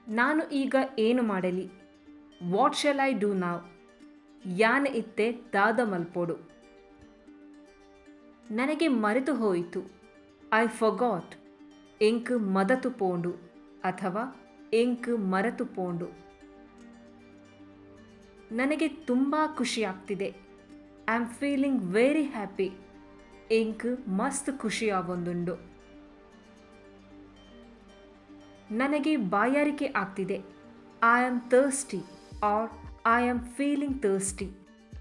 ನಾನು ಈಗ ಏನು ಮಾಡಲಿ? ವಾಟ್ ಶೆಲ್ ಐ ಡೂ ನಾವ್? ಯಾನ ಇತ್ತೆ ದಾದ ಮಲ್ಪೊಡು. ನನಗೆ ಮರೆತು ಹೋಯಿತು. I forgot. ಎಂಕ್ ಮದತು ಪೋಂಡು ಅಥವಾ ಎಂಕ್ ಮರೆತು ಪೋಂಡು. ನನಗೆ ತುಂಬ ಖುಷಿಯಾಗ್ತಿದೆ. I am feeling very happy. ಎಂಕ್ ಮಸ್ತ್ ಖುಷಿಯಾವೊಂದುಂಡು. ನನಗೆ ಬಾಯಾರಿಕೆ ಆಗ್ತಿದೆ. I am thirsty or I am feeling thirsty.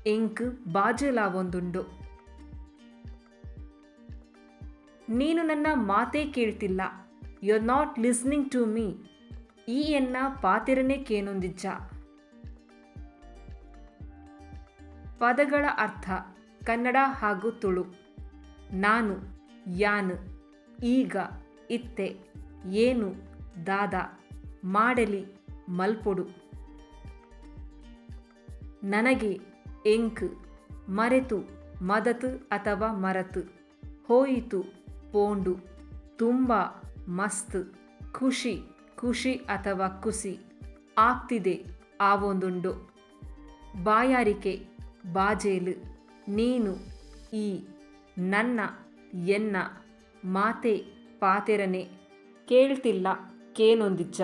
ಎಂಕ್ ಬಾಜಲಾವೊಂದುಂಡು. ನೀನು ನನ್ನ ಮಾತೇ ಕೇಳ್ತಿಲ್ಲ. You are not listening to me. ಈ ಎನ್ನ ಪಾತಿರನೇ ಕೇನೊಂದಿಜ್ಜ. ಪದಗಳ ಅರ್ಥ ಕನ್ನಡ ಹಾಗೂ ತುಳು. ನಾನು, ಯಾನು, ಈಗ, ಇತ್ತೆ, ಏನು, ದಾದ, ಮಾಡಲಿ, ಮಲ್ಪೊಡು. ನನಗೆ, ಎಂಕ್, ಮರೆತು, ಮದತು ಅಥವಾ ಮರತು, ಹೋಯಿತು, ಪೋಂಡು, ತುಂಬ, ಮಸ್ತ್, ಖುಷಿ, ಖುಷಿ ಅಥವಾ ಕುಸಿ, ಆಗ್ತಿದೆ, ಆವೊಂದುಂಡು. ಬಾಯಾರಿಕೆ, ಬಾಜೇಲು, ನೀನು, ಈ, ನನ್ನ, ಎನ್ನ, ಮಾತೆ, ಪಾತೆರನೆ, ಕೇಳ್ತಿಲ್ಲ, ಕೇನೊಂದಿಜ್ಜ.